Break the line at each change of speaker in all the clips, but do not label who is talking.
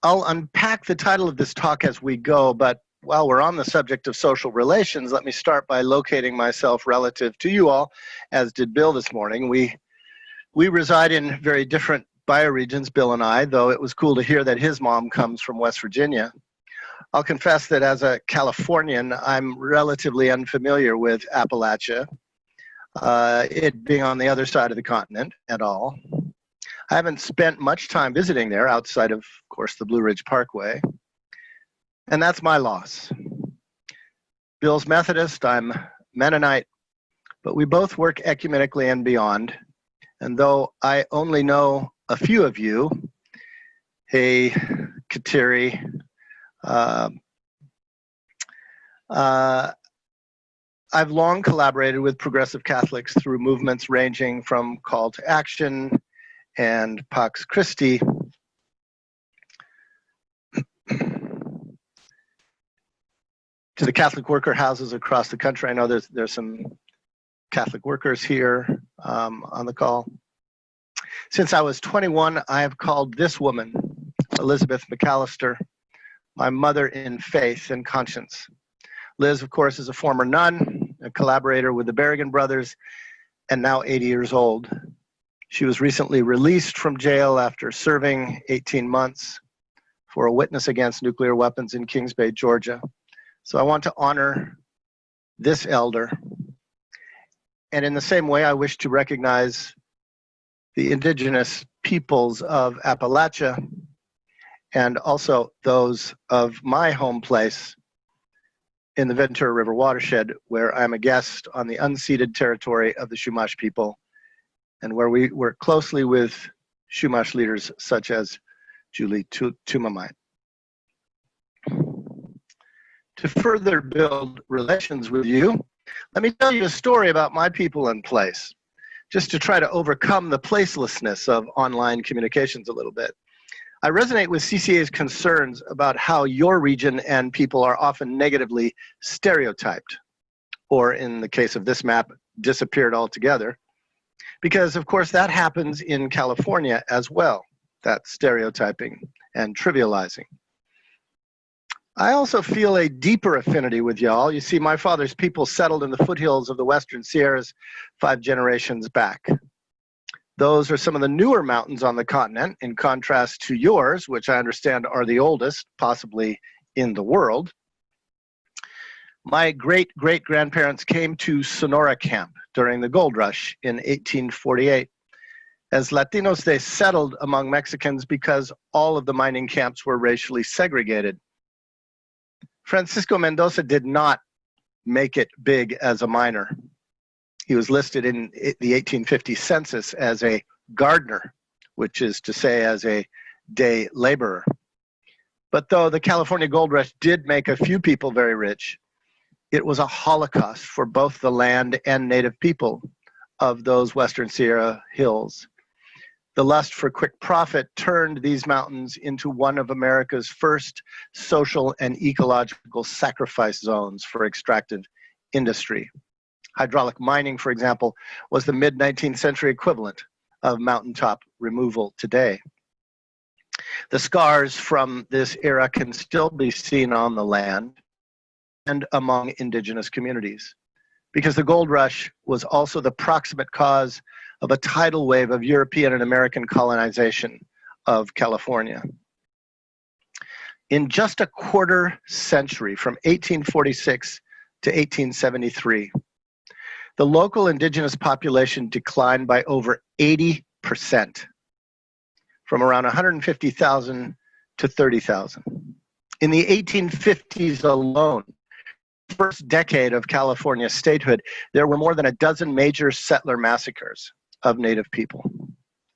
I'll unpack the title of this talk as we go, but while we're on the subject of social relations, let me start by locating myself relative to you all, as did Bill this morning. We reside in very different bioregions, Bill and I, though it was cool to hear that his mom comes from West Virginia. I'll confess that as a Californian, I'm relatively unfamiliar with Appalachia, it being on the other side of the continent at all. I haven't spent much time visiting there outside of course, the Blue Ridge Parkway, and that's my loss. Bill's Methodist, I'm Mennonite, but we both work ecumenically and beyond, and though I only know a few of you, hey, Kateri, I've long collaborated with progressive Catholics through movements ranging from Call to Action and Pax Christi to the Catholic worker houses across the country. I know there's some Catholic workers here on the call. Since I was 21, I have called this woman, Elizabeth McAllister, my mother in faith and conscience. Liz, of course, is a former nun, a collaborator with the Berrigan brothers, and now 80 years old. She was recently released from jail after serving 18 months for a witness against nuclear weapons in Kings Bay, Georgia. So I want to honor this elder. And in the same way, I wish to recognize the indigenous peoples of Appalachia and also those of my home place in the Ventura River watershed, where I'm a guest on the unceded territory of the Chumash people and where we work closely with Chumash leaders such as Jubilee Tumamite. To further build relations with you, let me tell you a story about my people and place, just to try to overcome the placelessness of online communications a little bit. I resonate with CCA's concerns about how your region and people are often negatively stereotyped, or in the case of this map, disappeared altogether, because of course that happens in California as well, that stereotyping and trivializing. I also feel a deeper affinity with y'all. You see, my father's people settled in the foothills of the Western Sierras 5 generations back. Those are some of the newer mountains on the continent, in contrast to yours, which I understand are the oldest, possibly in the world. My great-great-grandparents came to Sonora Camp during the gold rush in 1848. As Latinos, they settled among Mexicans because all of the mining camps were racially segregated. Francisco Mendoza did not make it big as a miner. He was listed in the 1850 census as a gardener, which is to say as a day laborer. But though the California gold rush did make a few people very rich, it was a holocaust for both the land and native people of those Western Sierra hills. The lust for quick profit turned these mountains into one of America's first social and ecological sacrifice zones for extractive industry. Hydraulic mining, for example, was the mid-19th century equivalent of mountaintop removal today. The scars from this era can still be seen on the land and among indigenous communities, because the gold rush was also the proximate cause of a tidal wave of European and American colonization of California. In just a quarter century, from 1846 to 1873, the local indigenous population declined by over 80%, from around 150,000 to 30,000. In the 1850s alone, first decade of California statehood, there were more than a dozen major settler massacres of Native people,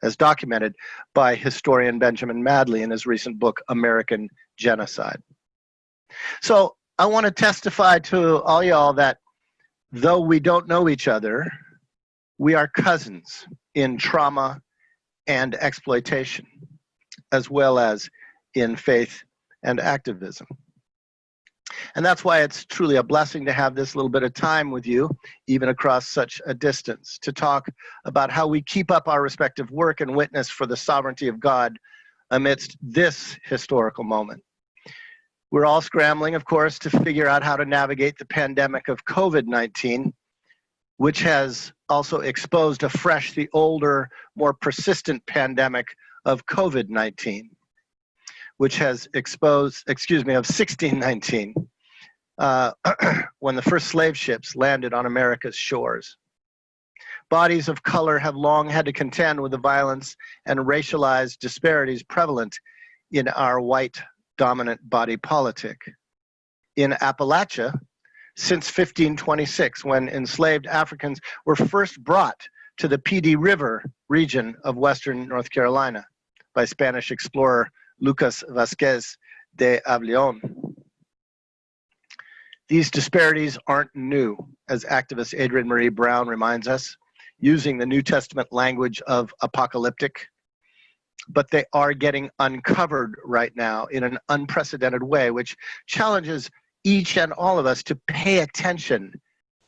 as documented by historian Benjamin Madley in his recent book, American Genocide. So I want to testify to all y'all that though we don't know each other, we are cousins in trauma and exploitation, as well as in faith and activism. And that's why it's truly a blessing to have this little bit of time with you, even across such a distance, to talk about how we keep up our respective work and witness for the sovereignty of God amidst this historical moment. We're all scrambling, of course, to figure out how to navigate the pandemic of COVID-19, which has also exposed afresh the older, more persistent pandemic of COVID-19, which has exposed, of 1619, when the first slave ships landed on America's shores. Bodies of color have long had to contend with the violence and racialized disparities prevalent in our white dominant body politic. In Appalachia, since 1526, when enslaved Africans were first brought to the Pd River region of western North Carolina by Spanish explorer Lucas Vasquez de Avellón. These disparities aren't new, as activist Adrienne Marie Brown reminds us, using the New Testament language of apocalyptic, but they are getting uncovered right now in an unprecedented way, which challenges each and all of us to pay attention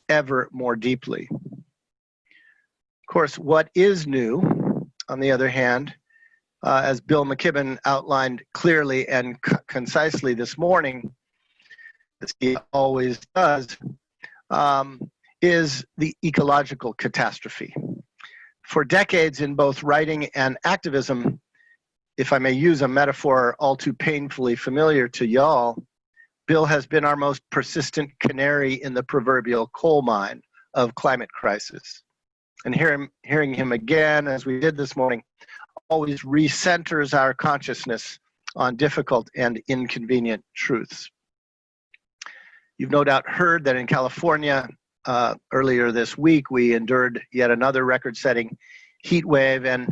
ever more deeply. Of course, what is new, on the other hand, as Bill McKibben outlined clearly and concisely this morning, as he always does, is the ecological catastrophe. For decades in both writing and activism, if I may use a metaphor all too painfully familiar to y'all, Bill has been our most persistent canary in the proverbial coal mine of climate crisis. And hearing him again, as we did this morning, always recenters our consciousness on difficult and inconvenient truths. You've no doubt heard that in California, earlier this week, we endured yet another record-setting heat wave, and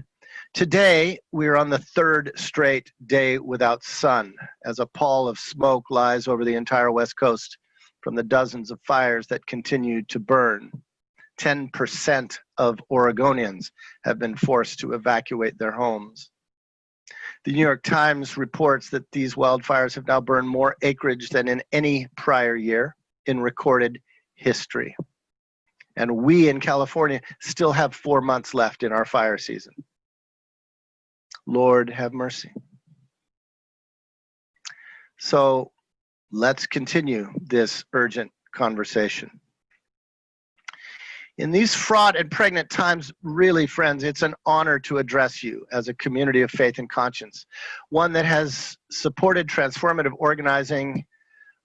today we're on the third straight day without sun, as a pall of smoke lies over the entire West Coast from the dozens of fires that continue to burn. 10% of Oregonians have been forced to evacuate their homes. The New York Times reports that these wildfires have now burned more acreage than in any prior year in recorded history. And we in California still have 4 months left in our fire season. Lord have mercy. So let's continue this urgent conversation. In these fraught and pregnant times, really, friends, it's an honor to address you as a community of faith and conscience, one that has supported transformative organizing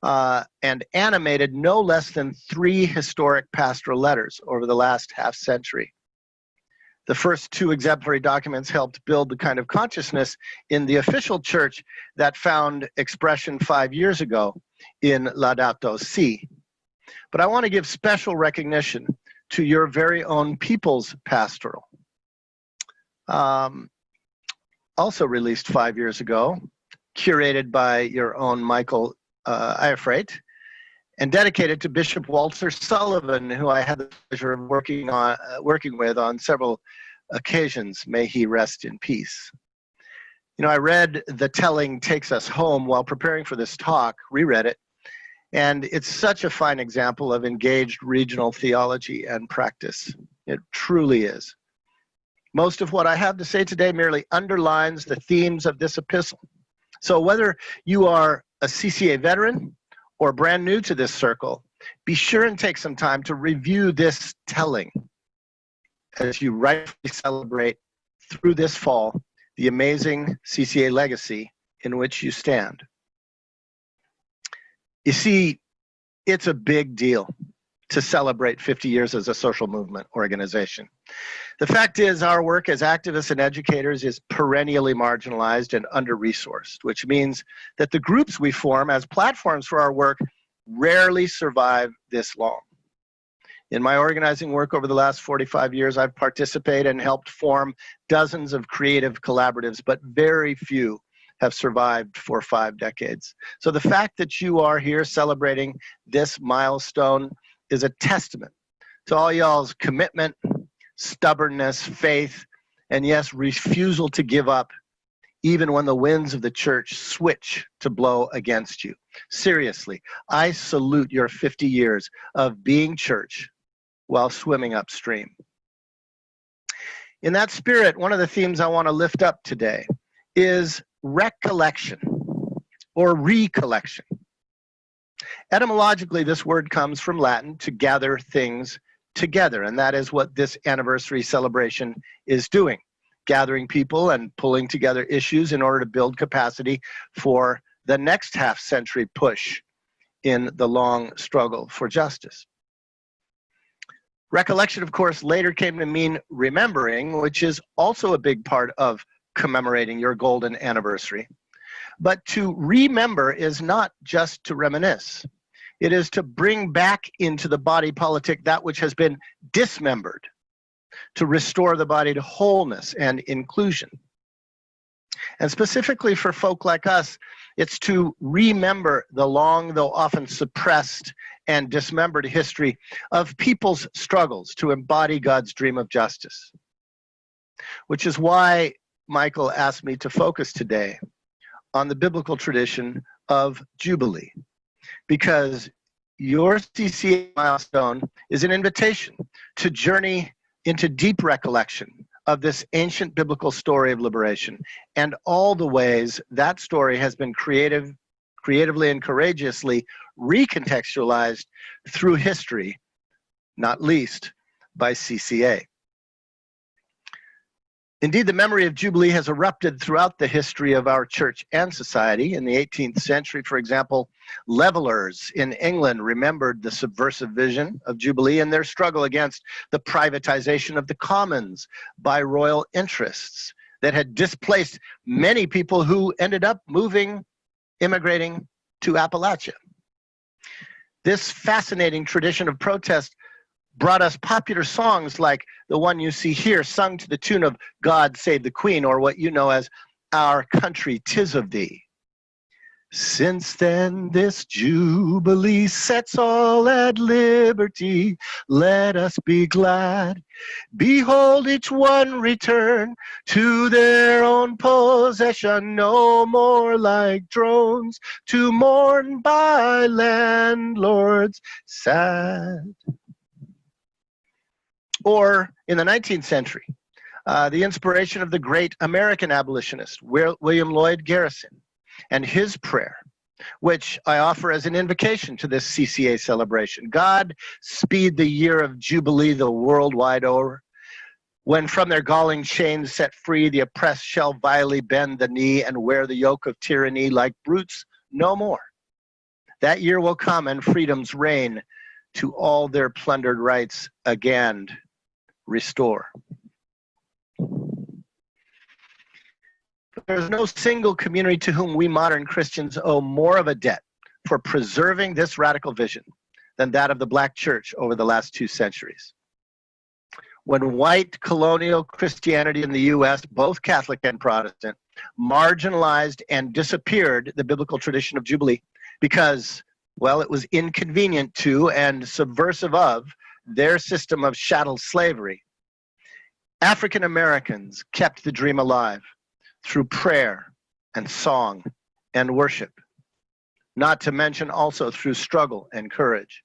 and animated no less than 3 historic pastoral letters over the last half century. The first 2 exemplary documents helped build the kind of consciousness in the official church that found expression 5 years ago in Laudato Si. But I want to give special recognition to your very own People's Pastoral, also released 5 years ago, curated by your own Michael Eifrate, and dedicated to Bishop Walter Sullivan, who I had the pleasure of working with on several occasions. May he rest in peace. You know, I read The Telling Takes Us Home while preparing for this talk, reread it, and it's such a fine example of engaged regional theology and practice. It truly is. Most of what I have to say today merely underlines the themes of this epistle. So whether you are a CCA veteran or brand new to this circle, be sure and take some time to review this telling as you rightfully celebrate through this fall the amazing CCA legacy in which you stand. You see, it's a big deal to celebrate 50 years as a social movement organization. The fact is, our work as activists and educators is perennially marginalized and under-resourced, which means that the groups we form as platforms for our work rarely survive this long. In my organizing work over the last 45 years, I've participated and helped form dozens of creative collaboratives, but very few have survived for 5 decades. So the fact that you are here celebrating this milestone is a testament to all y'all's commitment, stubbornness, faith, and yes, refusal to give up, even when the winds of the church switch to blow against you. Seriously, I salute your 50 years of being church while swimming upstream. In that spirit, one of the themes I want to lift up today is recollection or recollection. Etymologically, this word comes from Latin, to gather things together, and that is what this anniversary celebration is doing, gathering people and pulling together issues in order to build capacity for the next half-century push in the long struggle for justice. Recollection, of course, later came to mean remembering, which is also a big part of commemorating your golden anniversary. But to remember is not just to reminisce. It is to bring back into the body politic that which has been dismembered, to restore the body to wholeness and inclusion. And specifically for folk like us, it's to remember the long, though often suppressed and dismembered history of people's struggles to embody God's dream of justice. Which is why Michael asked me to focus today on the biblical tradition of Jubilee, because your CCA milestone is an invitation to journey into deep recollection of this ancient biblical story of liberation and all the ways that story has been creatively and courageously recontextualized through history, not least by CCA. Indeed, the memory of Jubilee has erupted throughout the history of our church and society. In the 18th century, for example, levelers in England remembered the subversive vision of Jubilee and their struggle against the privatization of the commons by royal interests that had displaced many people who ended up immigrating to Appalachia. This fascinating tradition of protest brought us popular songs like the one you see here, sung to the tune of God Save the Queen, or what you know as Our Country 'Tis of Thee. Since then this Jubilee sets all at liberty, let us be glad. Behold, each one return to their own possession, no more like drones to mourn by landlords sad. Or in the 19th century, the inspiration of the great American abolitionist, William Lloyd Garrison, and his prayer, which I offer as an invocation to this CCA celebration. God, speed the year of Jubilee the world wide o'er, when from their galling chains set free, the oppressed shall vilely bend the knee and wear the yoke of tyranny like brutes no more. That year will come and freedom's reign to all their plundered rights again restore. There is no single community to whom we modern Christians owe more of a debt for preserving this radical vision than that of the Black church over the last 2 centuries. When white colonial Christianity in the U.S., both Catholic and Protestant, marginalized and disappeared the biblical tradition of Jubilee because, well, it was inconvenient to and subversive of their system of chattel slavery, African Americans kept the dream alive through prayer and song and worship, not to mention also through struggle and courage.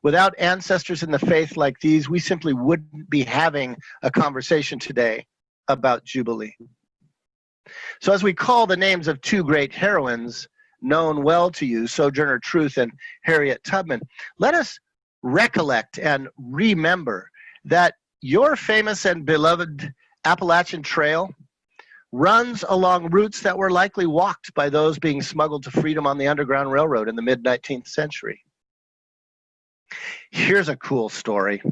Without ancestors in the faith like these, we simply wouldn't be having a conversation today about Jubilee. So as we call the names of 2 great heroines known well to you, Sojourner Truth and Harriet Tubman, let us recollect and remember that your famous and beloved Appalachian Trail runs along routes that were likely walked by those being smuggled to freedom on the Underground Railroad in the mid-19th century. Here's a cool story.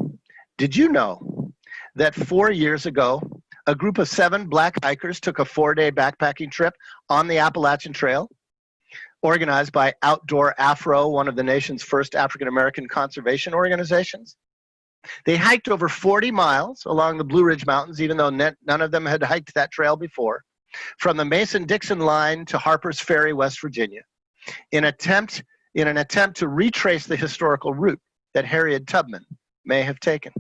Did you know that 4 years ago, a group of 7 Black hikers took a 4-day backpacking trip on the Appalachian Trail, organized by Outdoor Afro, one of the nation's first African-American conservation organizations? They hiked over 40 miles along the Blue Ridge Mountains, even though none of them had hiked that trail before, from the Mason-Dixon line to Harper's Ferry, West Virginia, in an attempt to retrace the historical route that Harriet Tubman may have taken.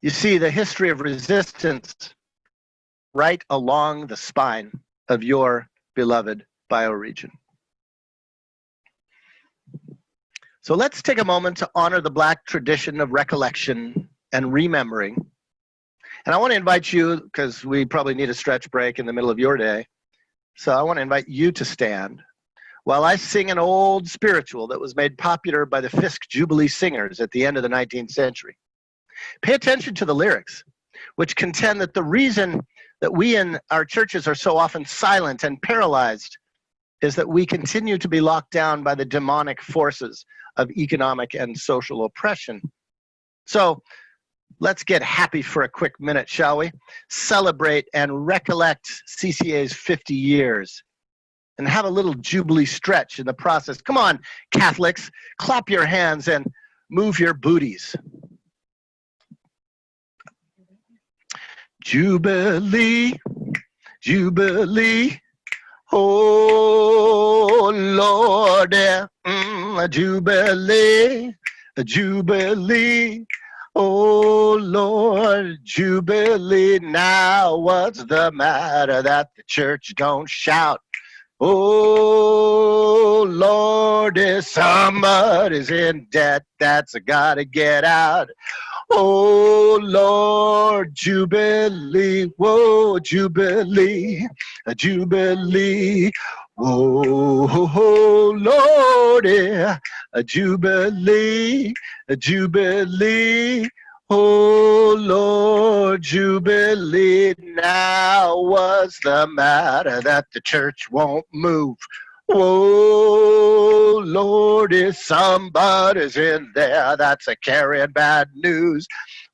You see, the history of resistance right along the spine of your beloved bioregion. So let's take a moment to honor the Black tradition of recollection and remembering, And I want to invite you, because we probably need a stretch break in the middle of your day, so I want to invite you to stand while I sing an old spiritual that was made popular by the Fisk Jubilee singers at the end of the 19th century. Pay attention to the lyrics, which contend that the reason that we in our churches are so often silent and paralyzed is that we continue to be locked down by the demonic forces of economic and social oppression. So let's get happy for a quick minute, shall we? Celebrate and recollect CCA's 50 years and have a little Jubilee stretch in the process. Come on, Catholics, clap your hands and move your booties. Jubilee, Jubilee, oh Lord, Jubilee, Jubilee, oh Lord, Jubilee. Now what's the matter that the church don't shout? Oh Lord, if somebody's in debt, that's gotta get out. Oh Lord, Jubilee, whoa, Jubilee, Jubilee, whoa, Lord, yeah, Jubilee, Jubilee, oh Lord, Jubilee. Now what's the matter that the church won't move? Oh Lord, if somebody's in there that's a carrying bad news.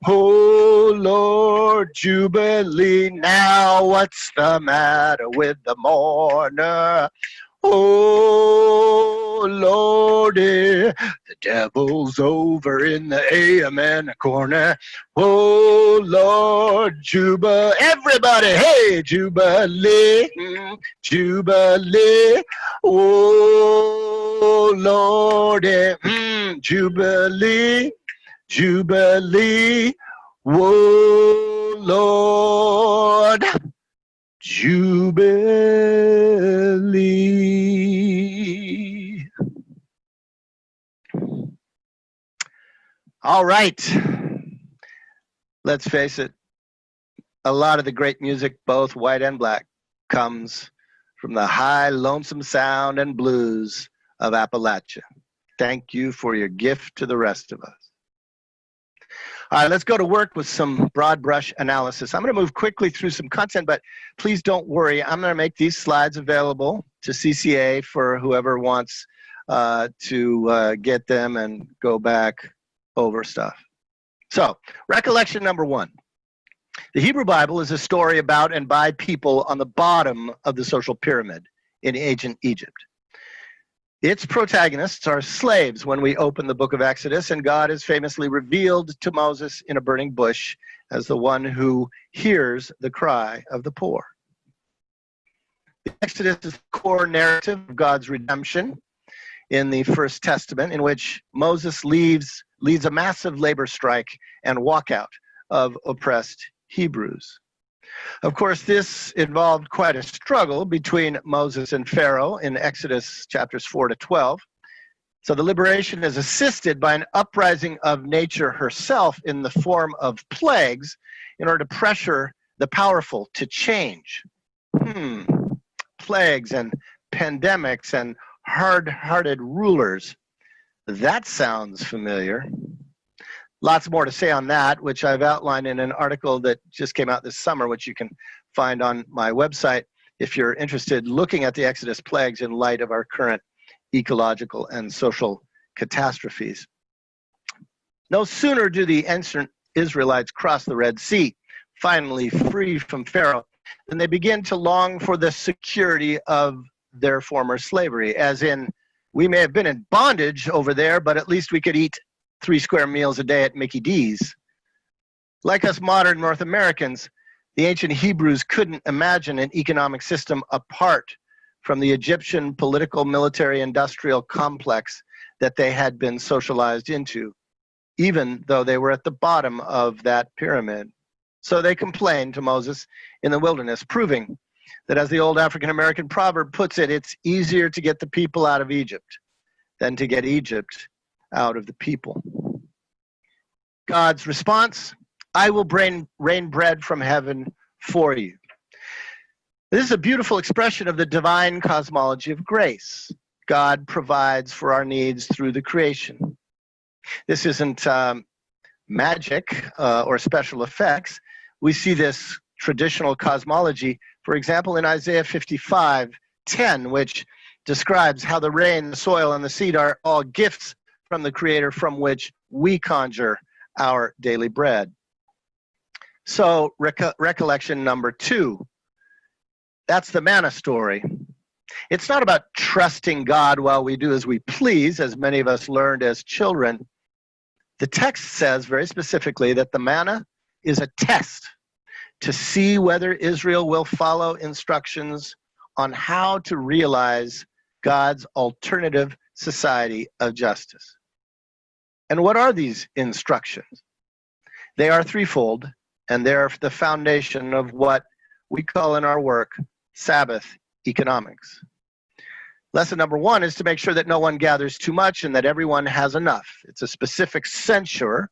Oh Lord, Jubilee. Now what's the matter with the mourner? Oh Lord, the devil's over in the amen corner. Oh Lord, Jubilee. Everybody, hey, Jubilee, Jubilee. Oh Lord, Jubilee, Jubilee. Oh Lord, Jubilee. All right. Let's face it. A lot of the great music, both white and black, comes from the high, lonesome sound and blues of Appalachia. Thank you for your gift to the rest of us. All right, let's go to work with some broad brush analysis. I'm going to move quickly through some content, but please don't worry. I'm going to make these slides available to CCA for whoever wants to get them and go back over stuff. So, recollection number one. The Hebrew Bible is a story about and by people on the bottom of the social pyramid in ancient Egypt. Its protagonists are slaves when we open the book of Exodus, and God is famously revealed to Moses in a burning bush as the one who hears the cry of the poor. The Exodus is the core narrative of God's redemption in the First Testament, in which Moses leads a massive labor strike and walkout of oppressed Hebrews. Of course, this involved quite a struggle between Moses and Pharaoh in Exodus chapters 4 to 12. So the liberation is assisted by an uprising of nature herself in the form of plagues in order to pressure the powerful to change. Plagues and pandemics and hard-hearted rulers. That sounds familiar. Lots more to say on that, which I've outlined in an article that just came out this summer, which you can find on my website if you're interested looking at the Exodus plagues in light of our current ecological and social catastrophes. No sooner do the ancient Israelites cross the Red Sea, finally free from Pharaoh, than they begin to long for the security of their former slavery, as in, we may have been in bondage over there, but at least we could eat 3 square meals a day at Mickey D's. Like us modern North Americans, the ancient Hebrews couldn't imagine an economic system apart from the Egyptian political, military, industrial complex that they had been socialized into, even though they were at the bottom of that pyramid. So they complained to Moses in the wilderness, proving that, as the old African-American proverb puts it, it's easier to get the people out of Egypt than to get Egypt out of the people. God's response I will rain bread from heaven for you. This is a beautiful expression of the divine cosmology of grace. God provides for our needs through the creation. This isn't magic or special effects. We see this traditional cosmology, for example, in Isaiah 55:10, which describes how the rain, the soil, and the seed are all gifts from the Creator from which we conjure our daily bread. So, recollection number 2. That's the manna story. It's not about trusting God while we do as we please, as many of us learned as children. The text says very specifically that the manna is a test to see whether Israel will follow instructions on how to realize God's alternative society of justice. And what are these instructions? They are threefold, and they're the foundation of what we call in our work Sabbath economics. Lesson number 1 is to make sure that no one gathers too much and that everyone has enough. It's a specific censure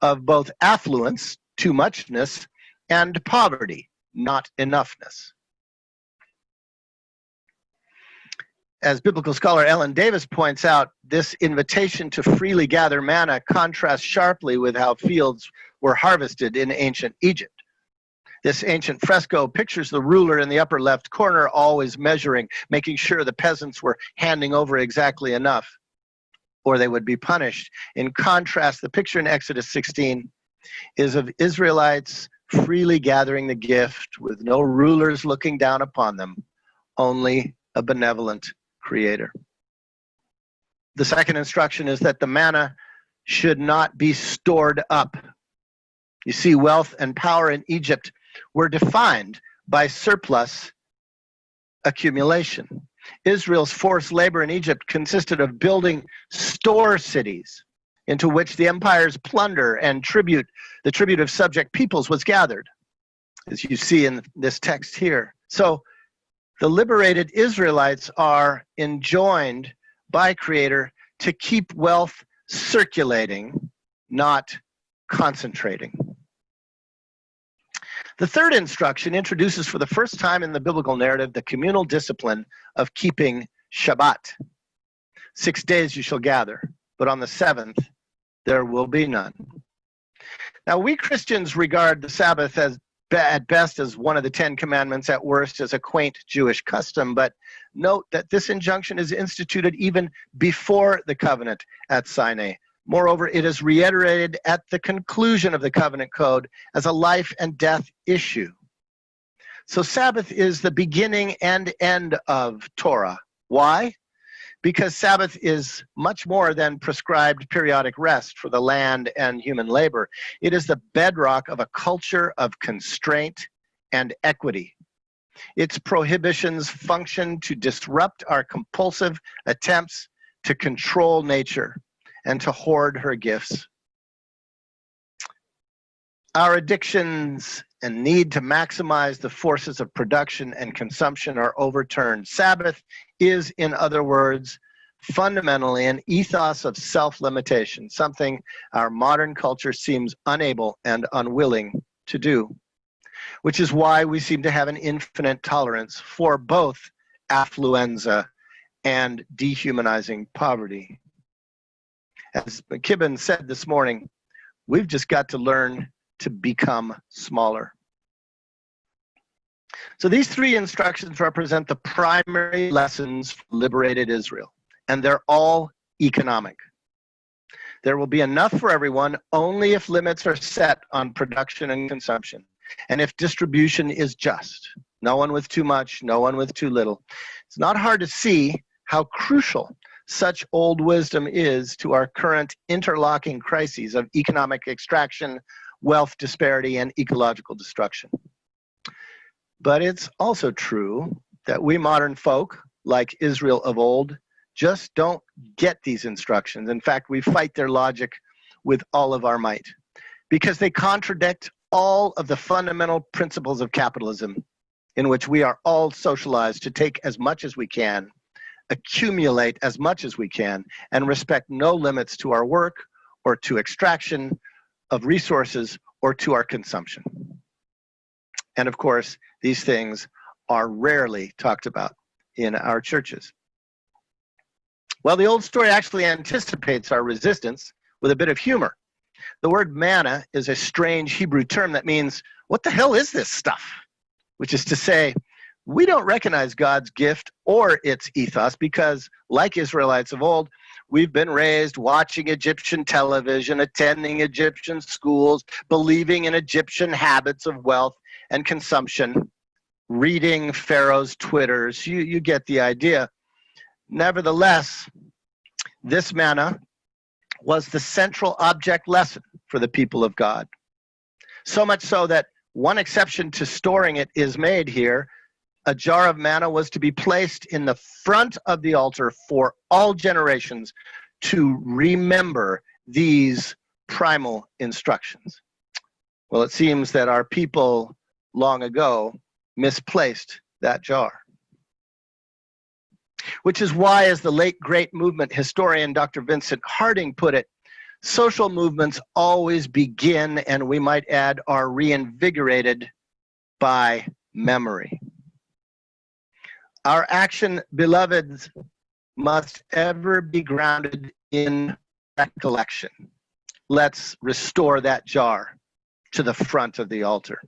of both affluence, too muchness, and poverty, not enoughness. As biblical scholar Ellen Davis points out, this invitation to freely gather manna contrasts sharply with how fields were harvested in ancient Egypt. This ancient fresco pictures the ruler in the upper left corner always measuring, making sure the peasants were handing over exactly enough, or they would be punished. In contrast, the picture in Exodus 16 is of Israelites freely gathering the gift with no rulers looking down upon them, only a benevolent Creator. The second instruction is that the manna should not be stored up. You see, wealth and power in Egypt were defined by surplus accumulation. Israel's forced labor in Egypt consisted of building store cities into which the empire's plunder and the tribute of subject peoples was gathered, as you see in this text here. So the liberated Israelites are enjoined by Creator to keep wealth circulating, not concentrating. The third instruction introduces for the first time in the biblical narrative the communal discipline of keeping Shabbat. 6 days you shall gather, but on the 7th there will be none. Now, we Christians regard the Sabbath as at best as one of the 10 commandments, at worst as a quaint Jewish custom, but note that this injunction is instituted even before the covenant at Sinai. Moreover, it is reiterated at the conclusion of the covenant code as a life and death issue. So Sabbath is the beginning and end of Torah. Why? Because Sabbath is much more than prescribed periodic rest for the land and human labor. It is the bedrock of a culture of constraint and equity. Its prohibitions function to disrupt our compulsive attempts to control nature and to hoard her gifts. Our addictions and need to maximize the forces of production and consumption are overturned. Sabbath is, in other words, fundamentally an ethos of self-limitation, something our modern culture seems unable and unwilling to do, which is why we seem to have an infinite tolerance for both affluenza and dehumanizing poverty. As McKibben said this morning, we've just got to learn to become smaller. So these three instructions represent the primary lessons for liberated Israel, and they're all economic. There will be enough for everyone only if limits are set on production and consumption, and if distribution is just. No one with too much, no one with too little. It's not hard to see how crucial such old wisdom is to our current interlocking crises of economic extraction, wealth disparity, and ecological destruction. But it's also true that we modern folk, like Israel of old, just don't get these instructions. In fact, we fight their logic with all of our might because they contradict all of the fundamental principles of capitalism, in which we are all socialized to take as much as we can, accumulate as much as we can, and respect no limits to our work or to extraction of resources or to our consumption. And of course, these things are rarely talked about in our churches. Well, the old story actually anticipates our resistance with a bit of humor. The word manna is a strange Hebrew term that means, what the hell is this stuff? Which is to say, we don't recognize God's gift or its ethos because, like Israelites of old, we've been raised watching Egyptian television, attending Egyptian schools, believing in Egyptian habits of wealth and consumption, reading Pharaoh's Twitters. You get the idea. Nevertheless, this manna was the central object lesson for the people of God. So much so that one exception to storing it is made here. A jar of manna was to be placed in the front of the altar for all generations to remember these primal instructions. Well, it seems that our people long ago misplaced that jar. Which is why, as the late great movement historian Dr. Vincent Harding put it, social movements always begin, and we might add, are reinvigorated by memory. Our action, beloveds, must ever be grounded in recollection. Let's restore that jar to the front of the altar.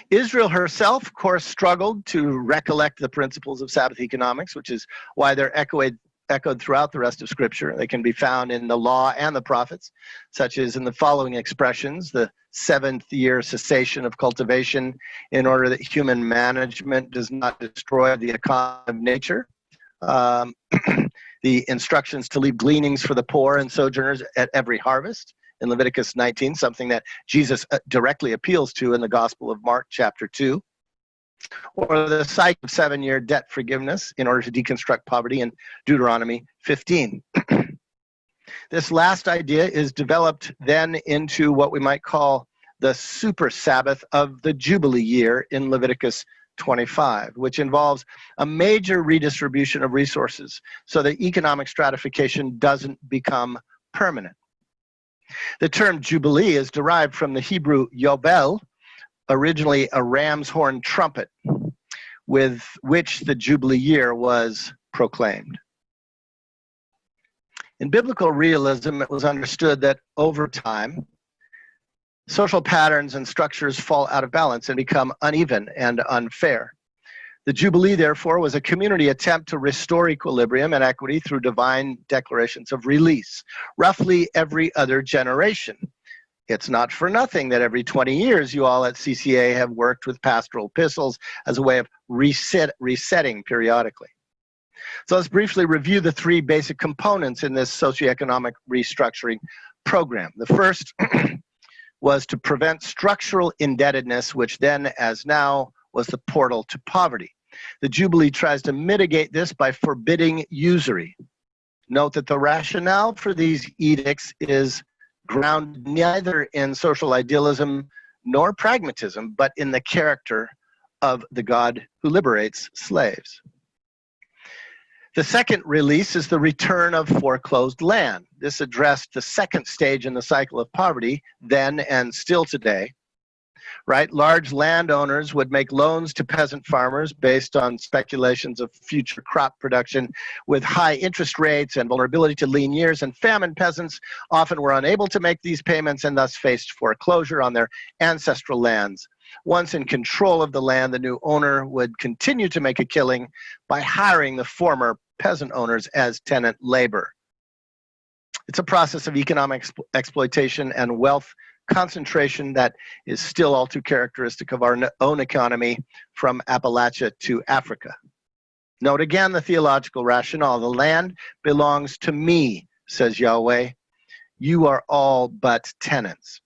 Israel herself, of course, struggled to recollect the principles of Sabbath economics, which is why they're echoed throughout the rest of Scripture. They can be found in the law and the prophets, such as in the following expressions: the seventh year cessation of cultivation in order that human management does not destroy the economy of nature. The instructions to leave gleanings for the poor and sojourners at every harvest in Leviticus 19, something that Jesus directly appeals to in the Gospel of Mark chapter 2. Or the cycle of 7-year debt forgiveness in order to deconstruct poverty in Deuteronomy 15. This last idea is developed then into what we might call the super Sabbath of the Jubilee year in Leviticus 25, which involves a major redistribution of resources so that economic stratification doesn't become permanent. The term Jubilee is derived from the Hebrew Yobel, originally a ram's horn trumpet, with which the Jubilee year was proclaimed. In biblical realism, it was understood that over time, social patterns and structures fall out of balance and become uneven and unfair. The Jubilee, therefore, was a community attempt to restore equilibrium and equity through divine declarations of release, roughly every other generation. It's not for nothing that every 20 years you all at CCA have worked with pastoral epistles as a way of resetting periodically. So let's briefly review the three basic components in this socioeconomic restructuring program. The first was to prevent structural indebtedness, which then, as now, was the portal to poverty. The Jubilee tries to mitigate this by forbidding usury. Note that the rationale for these edicts is grounded neither in social idealism nor pragmatism, but in the character of the God who liberates slaves. The second release is the return of foreclosed land. This addressed the second stage in the cycle of poverty, then and still today. Right? Large landowners would make loans to peasant farmers based on speculations of future crop production with high interest rates and vulnerability to lean years and famine. Peasants often were unable to make these payments and thus faced foreclosure on their ancestral lands. Once in control of the land, the new owner would continue to make a killing by hiring the former peasant owners as tenant labor. It's a process of economic exploitation and wealth concentration that is still all too characteristic of our own economy from Appalachia to Africa. Note again the theological rationale. The land belongs to me, says Yahweh. You are all but tenants.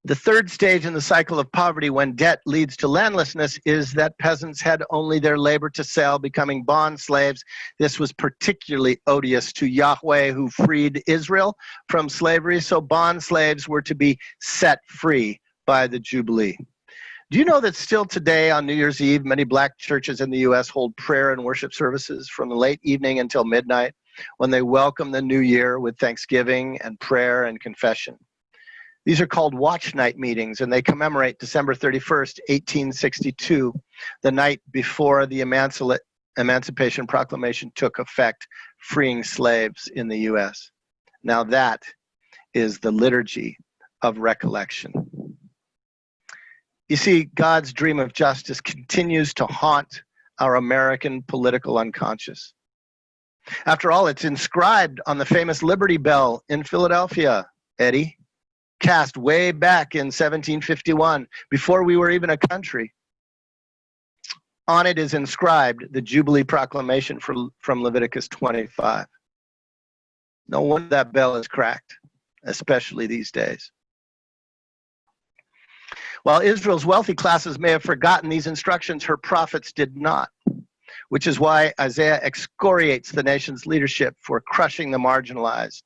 The third stage in the cycle of poverty, when debt leads to landlessness, is that peasants had only their labor to sell, becoming bond slaves. This was particularly odious to Yahweh, who freed Israel from slavery, so bond slaves were to be set free by the Jubilee. Do you know that still today on New Year's Eve, many black churches in the U.S. hold prayer and worship services from the late evening until midnight? when they welcome the new year with thanksgiving and prayer and confession. These are called watch night meetings, and they commemorate December 31st, 1862, the night before the Emancipation Proclamation took effect, freeing slaves in the U.S. Now that is the liturgy of recollection. You see, God's dream of justice continues to haunt our American political unconscious. After all, it's inscribed on the famous Liberty Bell in Philadelphia, Eddie, cast way back in 1751, before we were even a country. On it is inscribed the Jubilee proclamation from Leviticus 25. No wonder that bell is cracked, especially these days. While Israel's wealthy classes may have forgotten these instructions, her prophets did not, which is why Isaiah excoriates the nation's leadership for crushing the marginalized,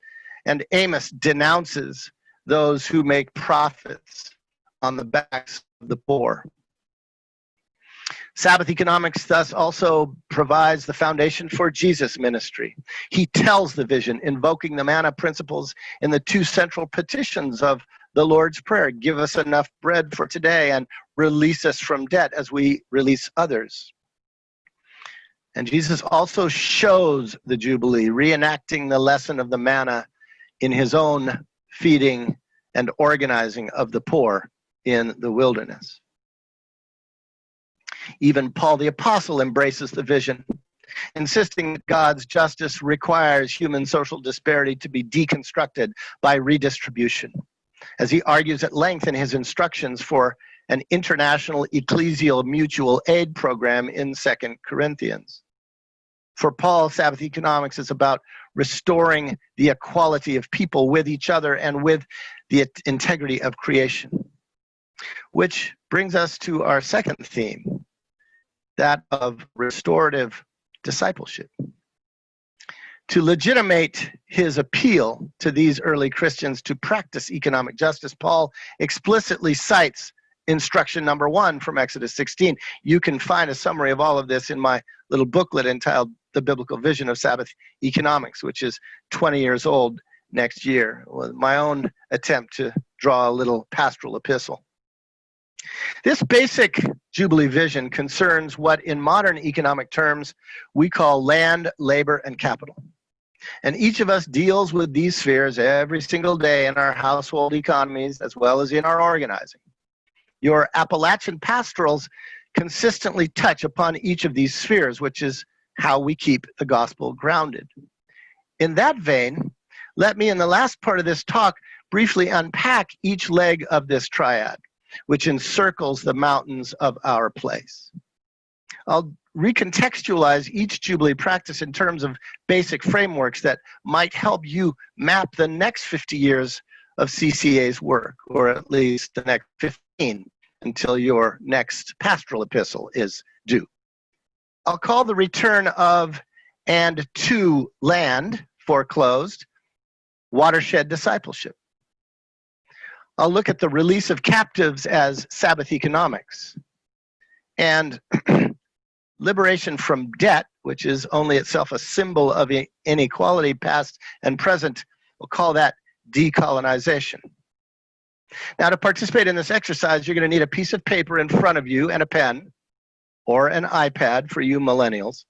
and Amos denounces those who make profits on the backs of the poor. Sabbath economics thus also provides the foundation for Jesus' ministry. He tells the vision, invoking the manna principles in the two central petitions of the Lord's Prayer. Give us enough bread for today and release us from debt as we release others. And Jesus also shows the Jubilee, reenacting the lesson of the manna in his own feeding and organizing of the poor in the wilderness. Even Paul the Apostle embraces the vision, insisting that God's justice requires human social disparity to be deconstructed by redistribution, as he argues at length in his instructions for an international ecclesial mutual aid program in 2 Corinthians. For Paul, Sabbath economics is about restoring the equality of people with each other and with the integrity of creation. Which brings us to our second theme, that of restorative discipleship. To legitimate his appeal to these early Christians to practice economic justice, Paul explicitly cites instruction number 1 from Exodus 16. You can find a summary of all of this in my little booklet entitled The Biblical Vision of Sabbath Economics, which is 20 years old next year. With my own attempt to draw a little pastoral epistle. This basic Jubilee vision concerns what in modern economic terms we call land, labor, and capital. And each of us deals with these spheres every single day in our household economies as well as in our organizing. Your Appalachian pastorals consistently touch upon each of these spheres, which is how we keep the gospel grounded. In that vein, let me, in the last part of this talk, briefly unpack each leg of this triad, which encircles the mountains of our place. I'll recontextualize each Jubilee practice in terms of basic frameworks that might help you map the next 50 years of CCA's work, or at least the next 15, until your next pastoral epistle is due. I'll call the return of and to land, foreclosed, watershed discipleship. I'll look at the release of captives as Sabbath economics, and liberation from debt, which is only itself a symbol of inequality past and present. We'll call that decolonization. Now, to participate in this exercise, you're going to need a piece of paper in front of you and a pen, or an iPad for you millennials.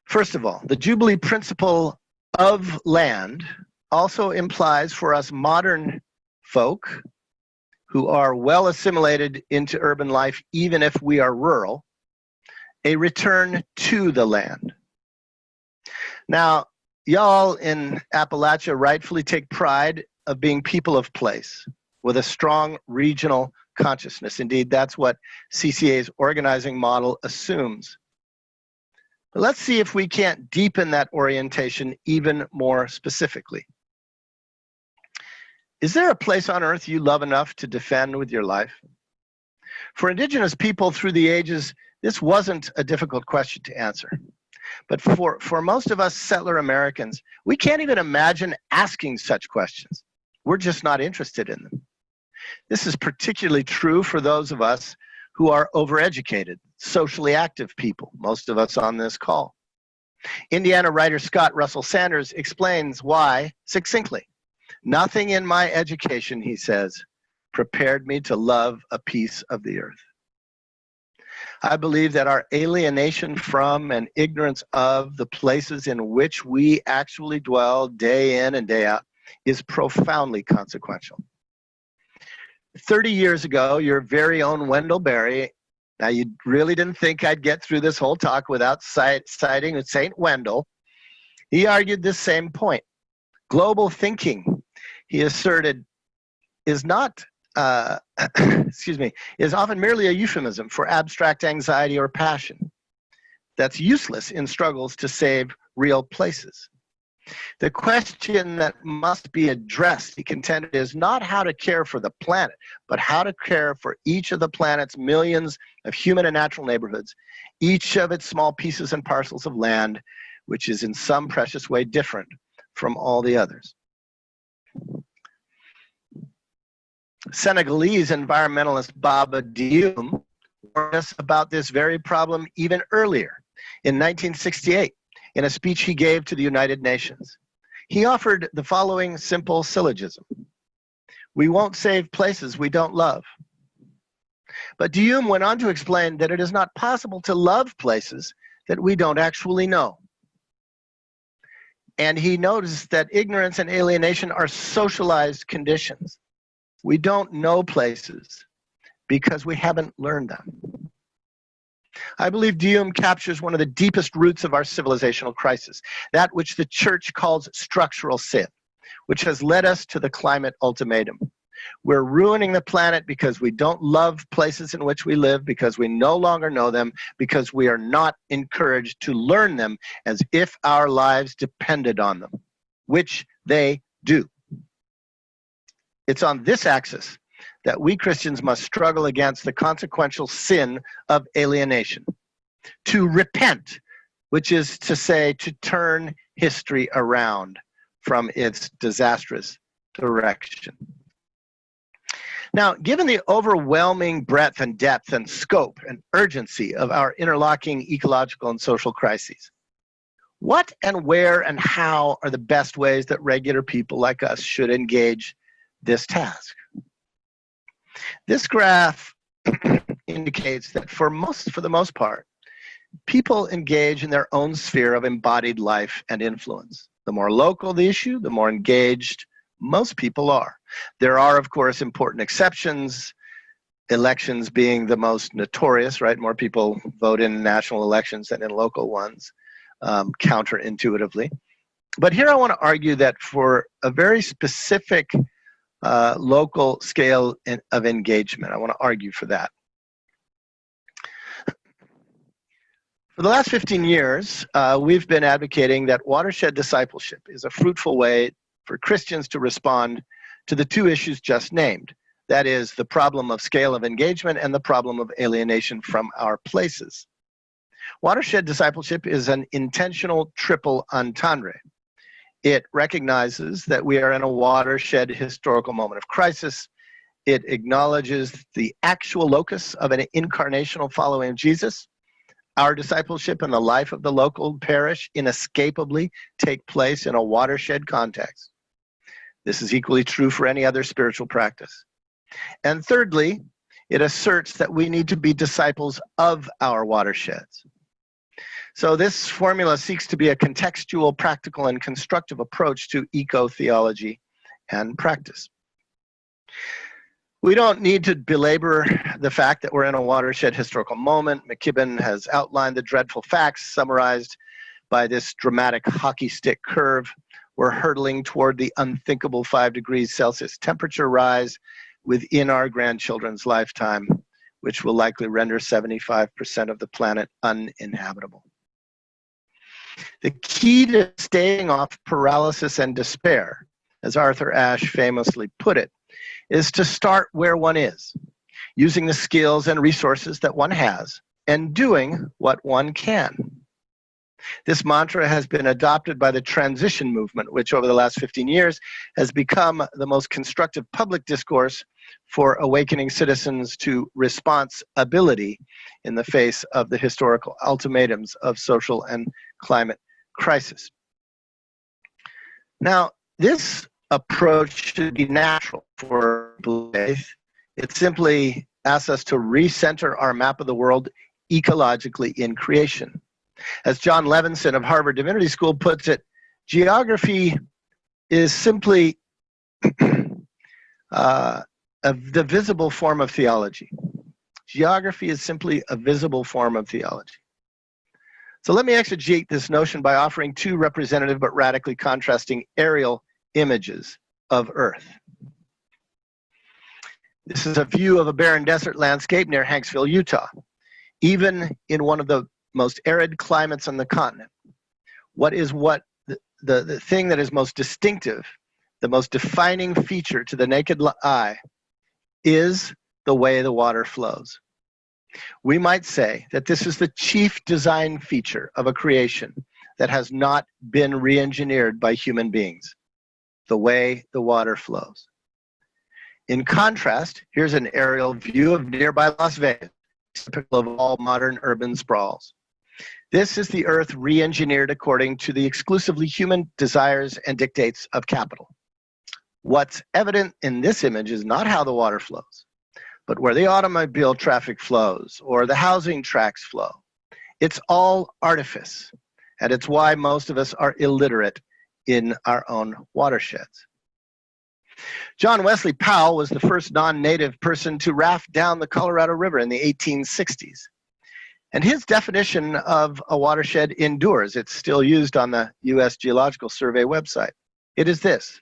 First of all, the Jubilee principle of land also implies for us modern folk who are well assimilated into urban life, even if we are rural, a return to the land. Now, y'all in Appalachia rightfully take pride of being people of place with a strong regional consciousness. Indeed, that's what CCA's organizing model assumes. But let's see if we can't deepen that orientation even more specifically. Is there a place on earth you love enough to defend with your life? For Indigenous people through the ages, this wasn't a difficult question to answer. But for most of us settler Americans, we can't even imagine asking such questions. We're just not interested in them. This is particularly true for those of us who are overeducated, socially active people, most of us on this call. Indiana writer Scott Russell Sanders explains why succinctly. Nothing in my education, he says, prepared me to love a piece of the earth. I believe that our alienation from and ignorance of the places in which we actually dwell day in and day out is profoundly consequential. 30 years ago, your very own Wendell Berry, now you really didn't think I'd get through this whole talk without citing St. Wendell, he argued this same point. Global thinking, he asserted, is not is often merely a euphemism for abstract anxiety or passion that's useless in struggles to save real places. The question that must be addressed, he contended, is not how to care for the planet, but how to care for each of the planet's millions of human and natural neighborhoods, each of its small pieces and parcels of land, which is in some precious way different from all the others. Senegalese environmentalist Baba Dioum warned us about this very problem even earlier, in 1968, in a speech he gave to the United Nations. He offered the following simple syllogism: we won't save places we don't love. But Dioum went on to explain that it is not possible to love places that we don't actually know. And he noticed that ignorance and alienation are socialized conditions. We don't know places because we haven't learned them. I believe Dioum captures one of the deepest roots of our civilizational crisis, that which the church calls structural sin, which has led us to the climate ultimatum. We're ruining the planet because we don't love places in which we live, because we no longer know them, because we are not encouraged to learn them as if our lives depended on them, which they do. It's on this axis that we Christians must struggle against the consequential sin of alienation. To repent, which is to say, to turn history around from its disastrous direction. Now, given the overwhelming breadth and depth and scope and urgency of our interlocking ecological and social crises, what and where and how are the best ways that regular people like us should engage this task? This graph indicates that for the most part, people engage in their own sphere of embodied life and influence. The more local the issue, the more engaged most people are. There are, of course, important exceptions, elections being the most notorious, right? More people vote in national elections than in local ones, counterintuitively. But here I want to argue that for a very specific local scale of engagement, I want to argue for that. For the last 15 years, we've been advocating that watershed discipleship is a fruitful way for Christians to respond to the two issues just named. That is, the problem of scale of engagement and the problem of alienation from our places. Watershed discipleship is an intentional triple entendre. It recognizes that we are in a watershed historical moment of crisis. It acknowledges the actual locus of an incarnational following of Jesus. Our discipleship and the life of the local parish inescapably take place in a watershed context. This is equally true for any other spiritual practice. And thirdly, it asserts that we need to be disciples of our watersheds. So this formula seeks to be a contextual, practical, and constructive approach to eco-theology and practice. We don't need to belabor the fact that we're in a watershed historical moment. McKibben has outlined the dreadful facts summarized by this dramatic hockey stick curve. We're hurtling toward the unthinkable 5 degrees Celsius temperature rise within our grandchildren's lifetime, which will likely render 75% of the planet uninhabitable. The key to staving off paralysis and despair, as Arthur Ashe famously put it, is to start where one is, using the skills and resources that one has, and doing what one can. This mantra has been adopted by the transition movement, which over the last 15 years has become the most constructive public discourse for awakening citizens to responsibility in the face of the historical ultimatums of social and climate crisis. Now, this approach should be natural for faith. It simply asks us to recenter our map of the world ecologically in creation. As John Levinson of Harvard Divinity School puts it, geography is simply the visible form of theology. Geography is simply a visible form of theology. So let me exegete this notion by offering two representative but radically contrasting aerial images of Earth. This is a view of a barren desert landscape near Hanksville, Utah. Even in one of the most arid climates on the continent, the thing that is most distinctive, the most defining feature to the naked eye is the way the water flows. We might say that this is the chief design feature of a creation that has not been re-engineered by human beings, the way the water flows. In contrast, here's an aerial view of nearby Las Vegas, typical of all modern urban sprawls. This is the Earth re-engineered according to the exclusively human desires and dictates of capital. What's evident in this image is not how the water flows, but where the automobile traffic flows or the housing tracts flow. It's all artifice, and it's why most of us are illiterate in our own watersheds. John Wesley Powell was the first non-native person to raft down the Colorado River in the 1860s. And his definition of a watershed endures. It's still used on the U.S. Geological Survey website. It is this: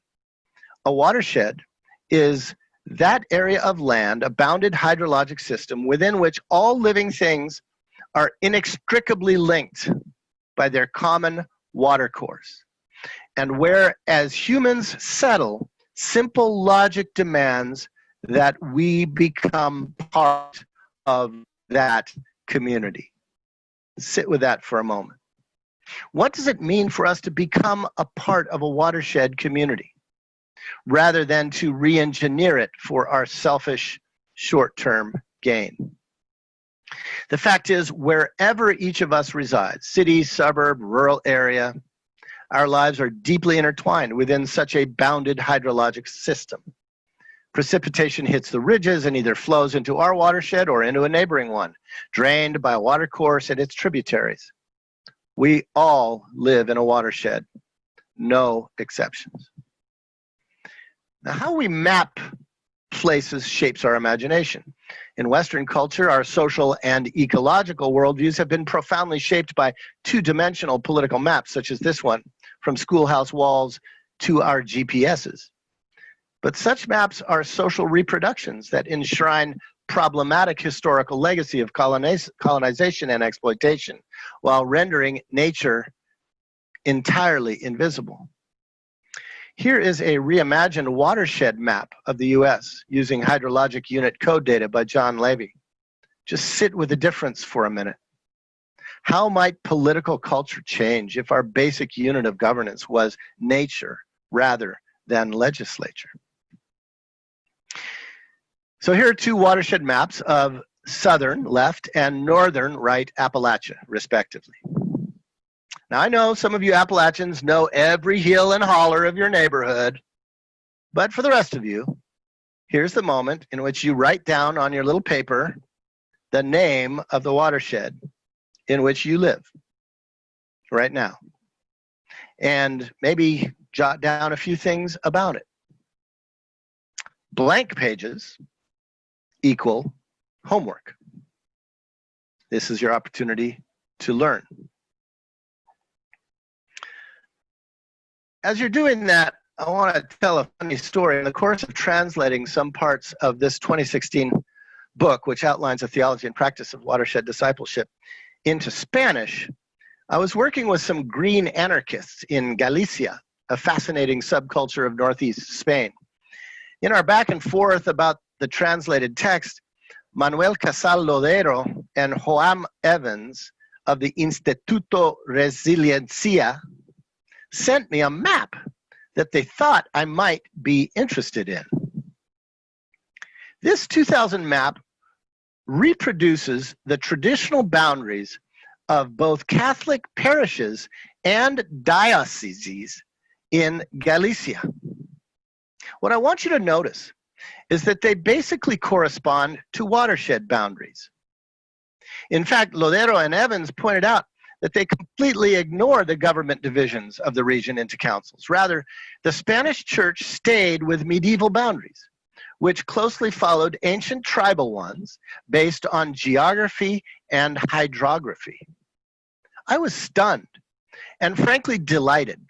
a watershed is that area of land, a bounded hydrologic system within which all living things are inextricably linked by their common water course. And where, as humans settle, simple logic demands that we become part of that community. Sit with that for a moment. What does it mean for us to become a part of a watershed community, rather than to re-engineer it for our selfish short-term gain? The fact is, wherever each of us resides, city, suburb, rural area, our lives are deeply intertwined within such a bounded hydrologic system. Precipitation hits the ridges and either flows into our watershed or into a neighboring one, drained by a watercourse and its tributaries. We all live in a watershed, no exceptions. Now, how we map places shapes our imagination. In Western culture, our social and ecological worldviews have been profoundly shaped by two-dimensional political maps, such as this one, from schoolhouse walls to our GPSs. But such maps are social reproductions that enshrine problematic historical legacy of colonization and exploitation, while rendering nature entirely invisible. Here is a reimagined watershed map of the US using hydrologic unit code data by John Levy. Just sit with the difference for a minute. How might political culture change if our basic unit of governance was nature rather than legislature? So here are two watershed maps of southern left and northern right Appalachia, respectively. Now, I know some of you Appalachians know every hill and holler of your neighborhood, but for the rest of you, here's the moment in which you write down on your little paper the name of the watershed in which you live right now, and maybe jot down a few things about it. Blank pages equal homework. This is your opportunity to learn. As you're doing that, I want to tell a funny story. In the course of translating some parts of this 2016 book, which outlines a theology and practice of watershed discipleship, into Spanish, I was working with some green anarchists in Galicia, a fascinating subculture of Northeast Spain. In our back and forth about the translated text, Manuel Casal Lodero and Joam Evans of the Instituto Resiliencia sent me a map that they thought I might be interested in. This 2000 map reproduces the traditional boundaries of both Catholic parishes and dioceses in Galicia. What I want you to notice is that they basically correspond to watershed boundaries. In fact, Lodero and Evans pointed out that they completely ignore the government divisions of the region into councils. Rather, the Spanish church stayed with medieval boundaries, which closely followed ancient tribal ones based on geography and hydrography. I was stunned and frankly delighted,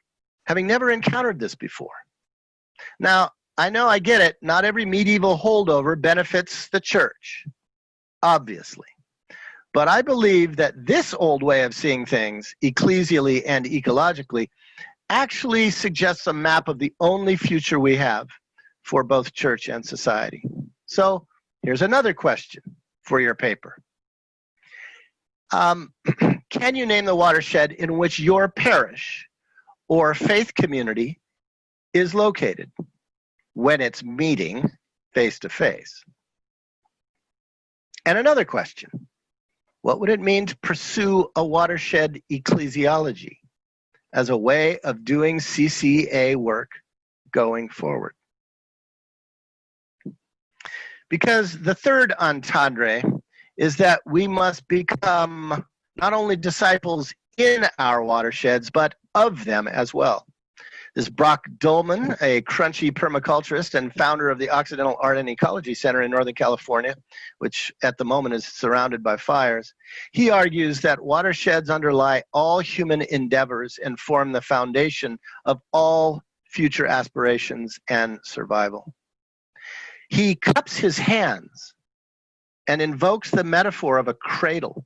having never encountered this before. Now, I know I get it, not every medieval holdover benefits the church, obviously. But I believe that this old way of seeing things, ecclesially and ecologically, actually suggests a map of the only future we have for both church and society. So here's another question for your paper. Can you name the watershed in which your parish or faith community is located when it's meeting face to face? And another question. What would it mean to pursue a watershed ecclesiology as a way of doing CCA work going forward? Because the third entendre is that we must become not only disciples in our watersheds, but of them as well. This Brock Dolman, a crunchy permaculturist and founder of the Occidental Art and Ecology Center in Northern California, which at the moment is surrounded by fires, he argues that watersheds underlie all human endeavors and form the foundation of all future aspirations and survival. He cups his hands and invokes the metaphor of a cradle,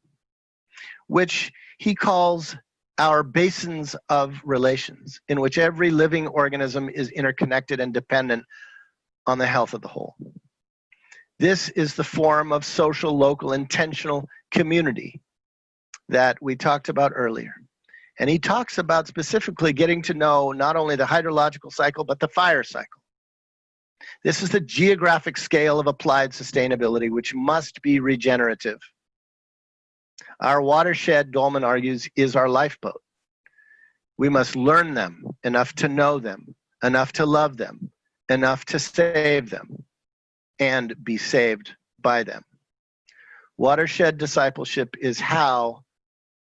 which he calls our basins of relations, in which every living organism is interconnected and dependent on the health of the whole. This is the form of social, local, intentional community that we talked about earlier. And he talks about specifically getting to know not only the hydrological cycle, but the fire cycle. This is the geographic scale of applied sustainability, which must be regenerative. Our watershed, Dolman argues, is our lifeboat. We must learn them, enough to know them, enough to love them, enough to save them, and be saved by them. Watershed discipleship is how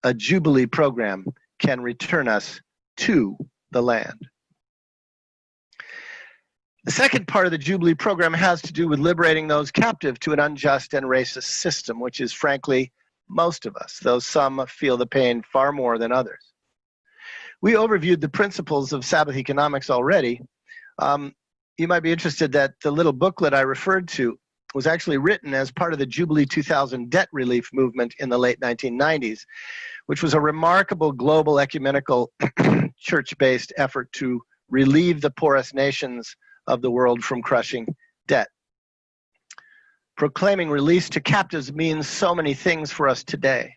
a Jubilee program can return us to the land. The second part of the Jubilee program has to do with liberating those captive to an unjust and racist system, which is frankly most of us, though some feel the pain far more than others. We overviewed the principles of Sabbath economics already. You might be interested that the little booklet I referred to was actually written as part of the Jubilee 2000 debt relief movement in the late 1990s, which was a remarkable global ecumenical church-based effort to relieve the poorest nations of the world from crushing debt. Proclaiming release to captives means so many things for us today.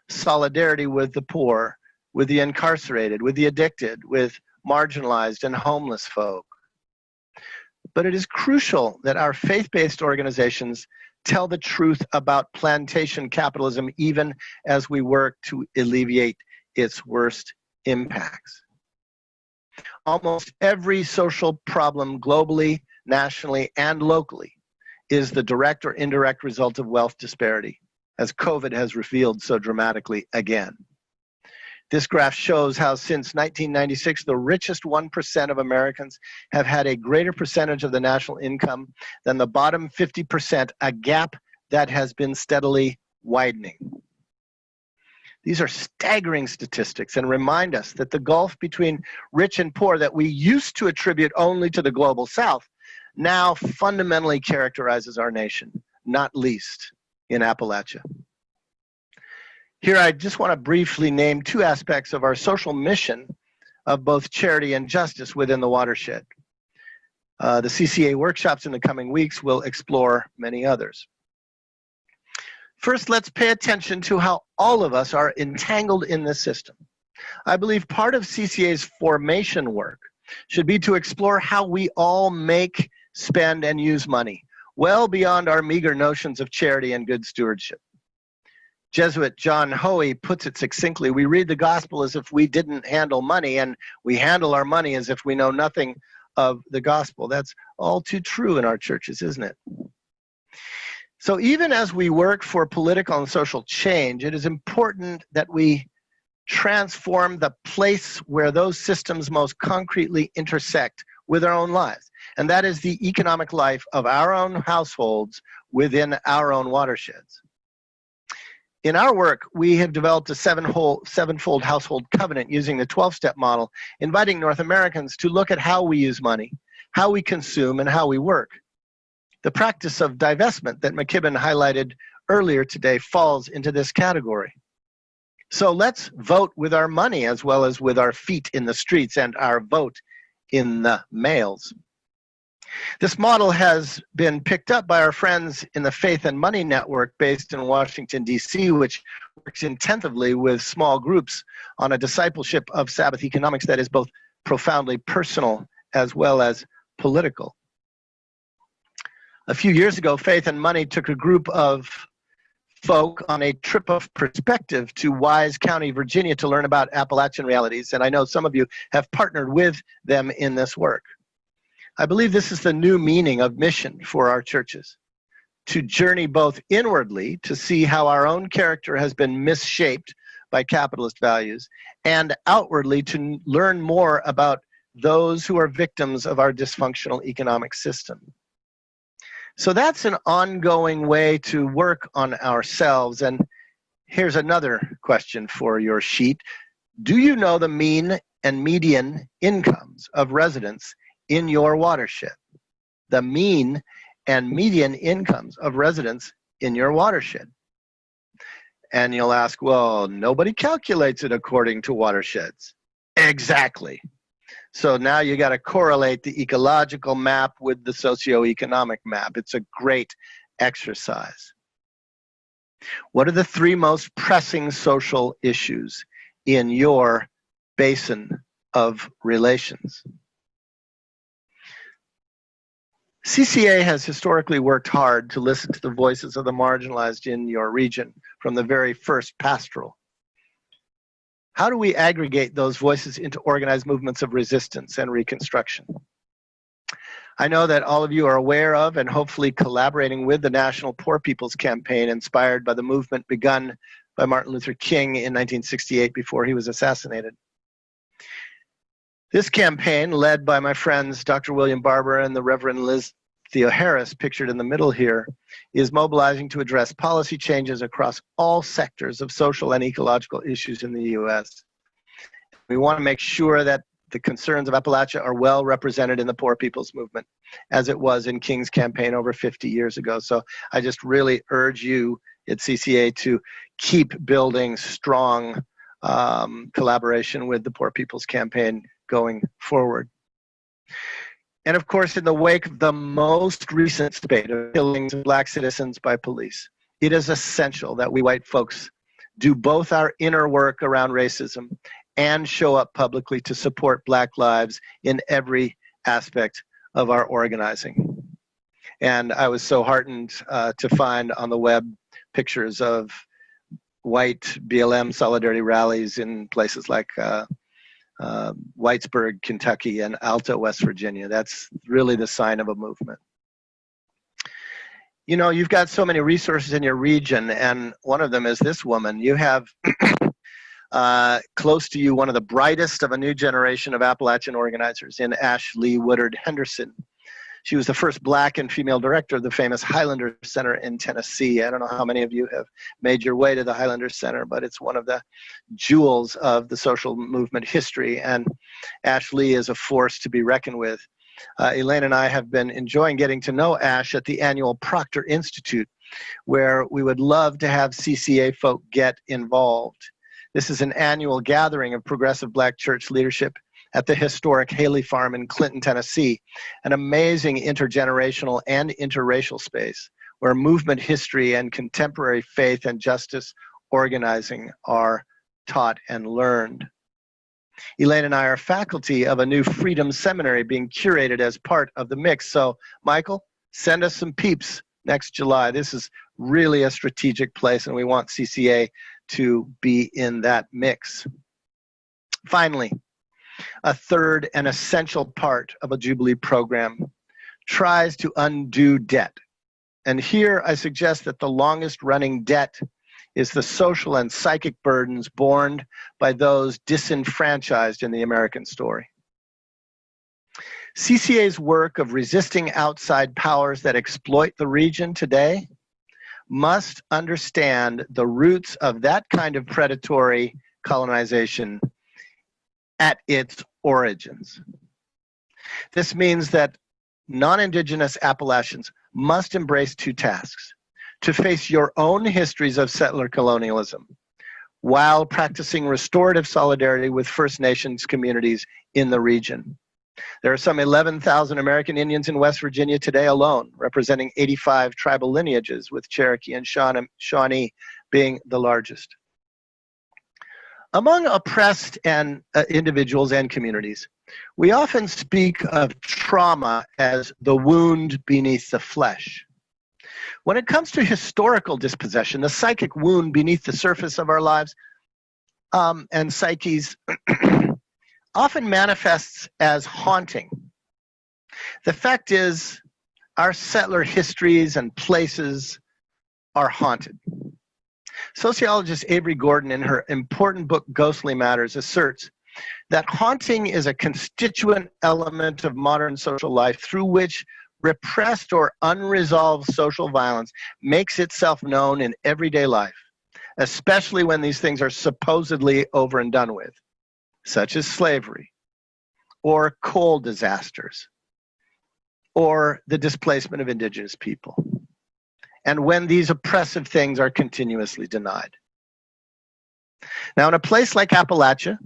Solidarity with the poor, with the incarcerated, with the addicted, with marginalized and homeless folk. But it is crucial that our faith-based organizations tell the truth about plantation capitalism even as we work to alleviate its worst impacts. Almost every social problem globally, nationally, and locally is the direct or indirect result of wealth disparity, as COVID has revealed so dramatically again. This graph shows how since 1996, the richest 1% of Americans have had a greater percentage of the national income than the bottom 50%, a gap that has been steadily widening. These are staggering statistics and remind us that the gulf between rich and poor that we used to attribute only to the global South now fundamentally characterizes our nation, not least in Appalachia. Here I just want to briefly name two aspects of our social mission of both charity and justice within the watershed. The CCA workshops in the coming weeks will explore many others. First, let's pay attention to how all of us are entangled in this system. I believe part of CCA's formation work should be to explore how we all make, spend, and use money, well beyond our meager notions of charity and good stewardship. Jesuit John Hoey puts it succinctly, we read the gospel as if we didn't handle money, and we handle our money as if we know nothing of the gospel. That's all too true in our churches, isn't it? So even as we work for political and social change, it is important that we transform the place where those systems most concretely intersect with our own lives. And that is the economic life of our own households within our own watersheds. In our work, we have developed a sevenfold household covenant using the 12-step model, inviting North Americans to look at how we use money, how we consume, and how we work. The practice of divestment that McKibben highlighted earlier today falls into this category. So let's vote with our money as well as with our feet in the streets and our vote in the mails. This model has been picked up by our friends in the Faith and Money Network based in Washington, D.C., which works intensively with small groups on a discipleship of Sabbath economics that is both profoundly personal as well as political. A few years ago, Faith and Money took a group of folk on a trip of perspective to Wise County, Virginia, to learn about Appalachian realities, and I know some of you have partnered with them in this work. I believe this is the new meaning of mission for our churches, to journey both inwardly to see how our own character has been misshaped by capitalist values, and outwardly to learn more about those who are victims of our dysfunctional economic system. So that's an ongoing way to work on ourselves. And here's another question for your sheet. Do you know the mean and median incomes of residents in your watershed? The mean and median incomes of residents in your watershed. And you'll ask, well, nobody calculates it according to watersheds. Exactly. So now you got to correlate the ecological map with the socio-economic map. It's a great exercise. What are the three most pressing social issues in your basin of relations? CCA has historically worked hard to listen to the voices of the marginalized in your region from the very first pastoral. How do we aggregate those voices into organized movements of resistance and reconstruction? I know that all of you are aware of and hopefully collaborating with the National Poor People's Campaign, inspired by the movement begun by Martin Luther King in 1968 before he was assassinated. This campaign, led by my friends Dr. William Barber and the Reverend Liz Theo-Harris, pictured in the middle here, is mobilizing to address policy changes across all sectors of social and ecological issues in the U.S. We want to make sure that the concerns of Appalachia are well represented in the Poor People's Movement, as it was in King's campaign over 50 years ago. So I just really urge you at CCA to keep building strong collaboration with the Poor People's Campaign going forward. And of course, in the wake of the most recent spate of killings of Black citizens by police, it is essential that we white folks do both our inner work around racism and show up publicly to support Black lives in every aspect of our organizing. And I was so heartened to find on the web pictures of white BLM solidarity rallies in places like Whitesburg, Kentucky, and Alta, West Virginia. That's really the sign of a movement. You know, you've got so many resources in your region, and one of them is this woman. You have close to you one of the brightest of a new generation of Appalachian organizers in Ashley Woodard Henderson. She was the first Black and female director of the famous Highlander Center in Tennessee. I don't know how many of you have made your way to the Highlander Center, but it's one of the jewels of the social movement history, and Ashley is a force to be reckoned with. Elaine and I have been enjoying getting to know Ash at the annual Proctor Institute, where we would love to have CCA folk get involved. This is an annual gathering of progressive Black church leadership at the historic Haley Farm in Clinton, Tennessee, an amazing intergenerational and interracial space where movement history and contemporary faith and justice organizing are taught and learned. Elaine and I are faculty of a new Freedom Seminary being curated as part of the mix. So, Michael, send us some peeps next July. This is really a strategic place, and we want CCA to be in that mix. Finally, a third and essential part of a Jubilee program tries to undo debt. And here I suggest that the longest running debt is the social and psychic burdens borne by those disenfranchised in the American story. CCA's work of resisting outside powers that exploit the region today must understand the roots of that kind of predatory colonization at its origins. This means that non-Indigenous Appalachians must embrace two tasks: to face your own histories of settler colonialism while practicing restorative solidarity with First Nations communities in the region. There are some 11,000 American Indians in West Virginia today alone, representing 85 tribal lineages, with Cherokee and Shawnee being the largest. Among oppressed individuals and communities, we often speak of trauma as the wound beneath the flesh. When it comes to historical dispossession, the psychic wound beneath the surface of our lives and psyches often manifests as haunting. The fact is, our settler histories and places are haunted. Sociologist Avery Gordon, in her important book Ghostly Matters, asserts that haunting is a constituent element of modern social life through which repressed or unresolved social violence makes itself known in everyday life, especially when these things are supposedly over and done with, such as slavery, or coal disasters, or the displacement of Indigenous people, and when these oppressive things are continuously denied. Now, in a place like Appalachia,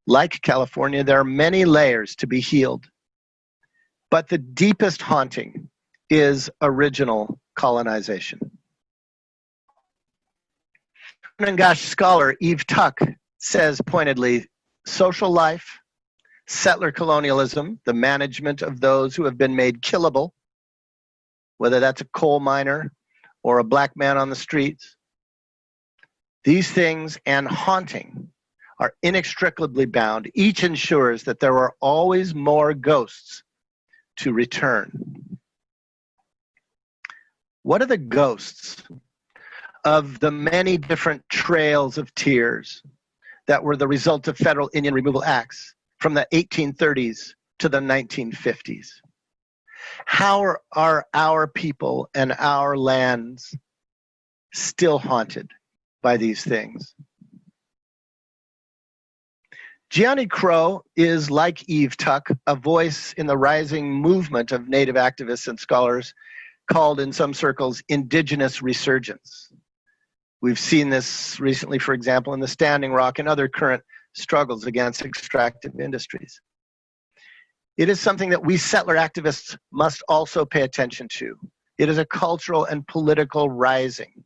like California, there are many layers to be healed, but the deepest haunting is original colonization. Unangash scholar Eve Tuck says pointedly, social life, settler colonialism, the management of those who have been made killable, whether that's a coal miner or a black man on the streets, these things and haunting are inextricably bound. Each ensures that there are always more ghosts to return. What are the ghosts of the many different trails of tears that were the result of federal Indian removal acts from the 1830s to the 1950s? How are our people and our lands still haunted by these things? Gianni Crow is, like Eve Tuck, a voice in the rising movement of Native activists and scholars called in some circles Indigenous Resurgence. We've seen this recently, for example, in the Standing Rock and other current struggles against extractive industries. It is something that we settler activists must also pay attention to. It is a cultural and political rising.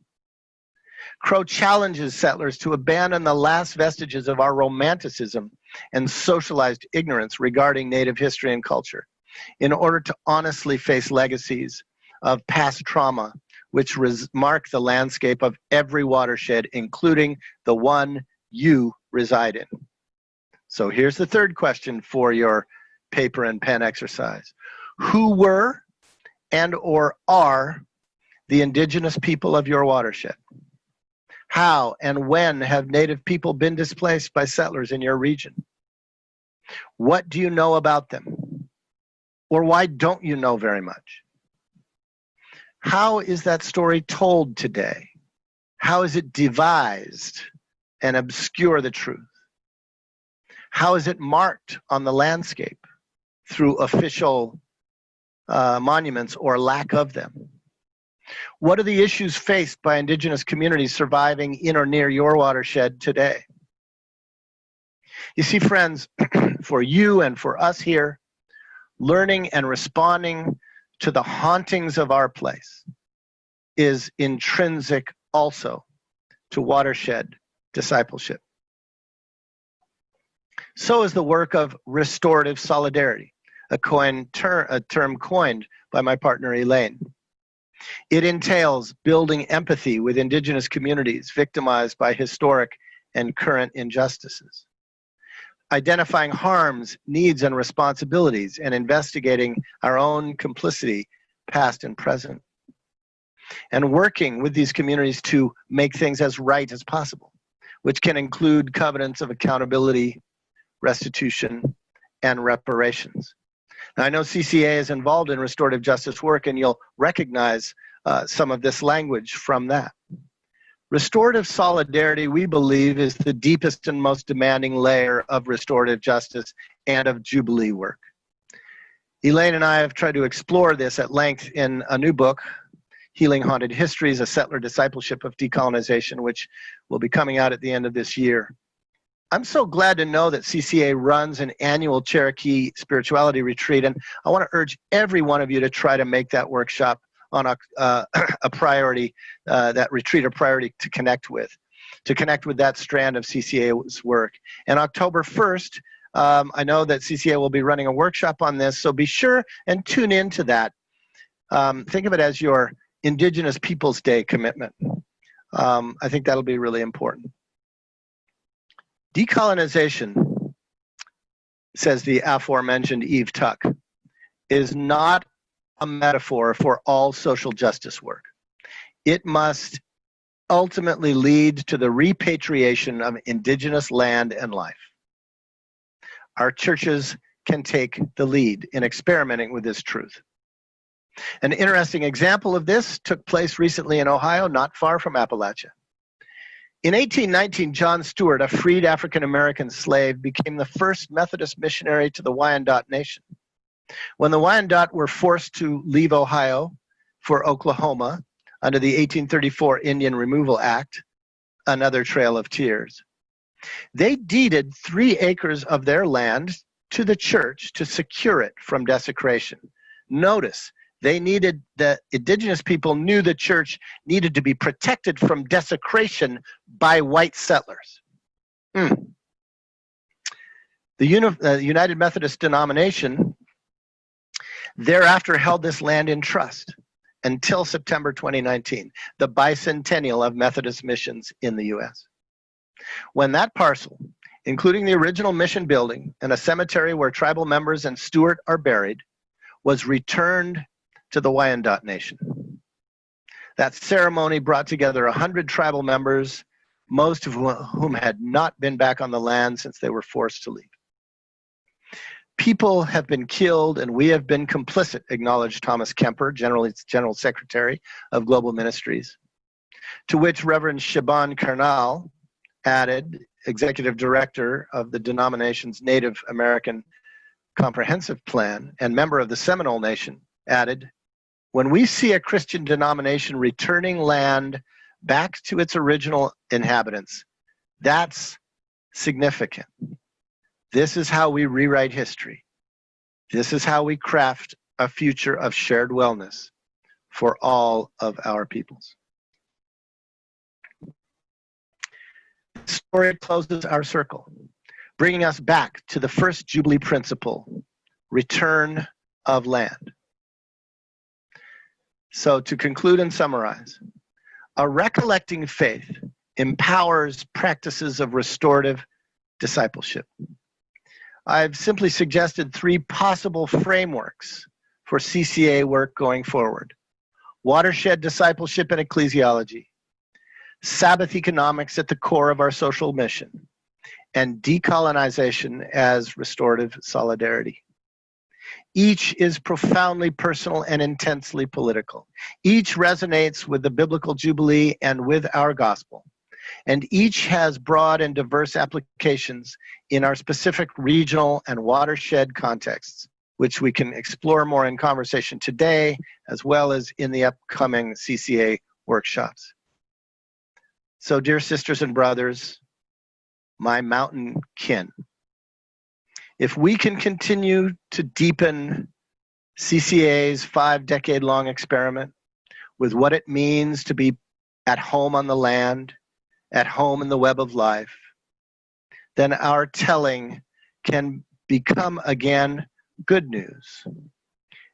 Crow challenges settlers to abandon the last vestiges of our romanticism and socialized ignorance regarding Native history and culture in order to honestly face legacies of past trauma which mark the landscape of every watershed, including the one you reside in. So here's the third question for your paper and pen exercise. Who were and or are the Indigenous people of your watershed? How and when have Native people been displaced by settlers in your region? What do you know about them? Or why don't you know very much? How is that story told today? How is it devised and obscure the truth? How is it marked on the landscape through official monuments or lack of them? What are the issues faced by Indigenous communities surviving in or near your watershed today? You see, friends, for you and for us here, learning and responding to the hauntings of our place is intrinsic also to watershed discipleship. So is the work of restorative solidarity, a term coined by my partner Elaine. It entails building empathy with Indigenous communities victimized by historic and current injustices, identifying harms, needs, and responsibilities, and investigating our own complicity, past and present, and working with these communities to make things as right as possible, which can include covenants of accountability, restitution, and reparations. Now, I know CCA is involved in restorative justice work, and you'll recognize some of this language from that. Restorative solidarity, we believe, is the deepest and most demanding layer of restorative justice and of Jubilee work. Elaine and I have tried to explore this at length in a new book, Healing Haunted Histories, A Settler Discipleship of Decolonization, which will be coming out at the end of this year. I'm so glad to know that CCA runs an annual Cherokee spirituality retreat, and I want to urge every one of you to try to make that workshop on a priority, that retreat a priority to connect with that strand of CCA's work. And October 1st, I know that CCA will be running a workshop on this, so be sure and tune into that. Think of it as your Indigenous Peoples Day commitment. I think that'll be really important. Decolonization, says the aforementioned Eve Tuck, is not a metaphor for all social justice work. It must ultimately lead to the repatriation of Indigenous land and life. Our churches can take the lead in experimenting with this truth. An interesting example of this took place recently in Ohio, not far from Appalachia. In 1819, John Stewart, a freed African-American slave, became the first Methodist missionary to the Wyandot Nation. When the Wyandot were forced to leave Ohio for Oklahoma under the 1834 Indian Removal Act, another trail of tears, they deeded 3 acres of their land to the church to secure it from desecration. Notice, the Indigenous people knew the church needed to be protected from desecration by white settlers. The United Methodist denomination thereafter held this land in trust until September 2019, the bicentennial of Methodist missions in the U.S. When that parcel, including the original mission building and a cemetery where tribal members and Stewart are buried, was returned to the Wyandot Nation. That ceremony brought together 100 tribal members, most of whom had not been back on the land since they were forced to leave. People have been killed and we have been complicit, acknowledged Thomas Kemper, General Secretary of Global Ministries, to which Reverend Shaban Karnal added, Executive Director of the denomination's Native American Comprehensive Plan and member of the Seminole Nation, added, when we see a Christian denomination returning land back to its original inhabitants, that's significant. This is how we rewrite history. This is how we craft a future of shared wellness for all of our peoples. The story closes our circle, bringing us back to the first Jubilee principle, return of land. So to conclude and summarize, a recollecting faith empowers practices of restorative discipleship. I've simply suggested 3 possible frameworks for CCA work going forward: watershed discipleship and ecclesiology, Sabbath economics at the core of our social mission, and decolonization as restorative solidarity. Each is profoundly personal and intensely political. Each resonates with the biblical Jubilee and with our gospel. And each has broad and diverse applications in our specific regional and watershed contexts, which we can explore more in conversation today, as well as in the upcoming CCA workshops. So, dear sisters and brothers, my mountain kin, if we can continue to deepen CCA's 5-decade-long experiment with what it means to be at home on the land, at home in the web of life, then our telling can become again good news.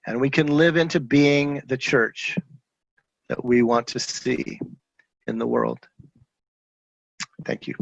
And we can live into being the church that we want to see in the world. Thank you.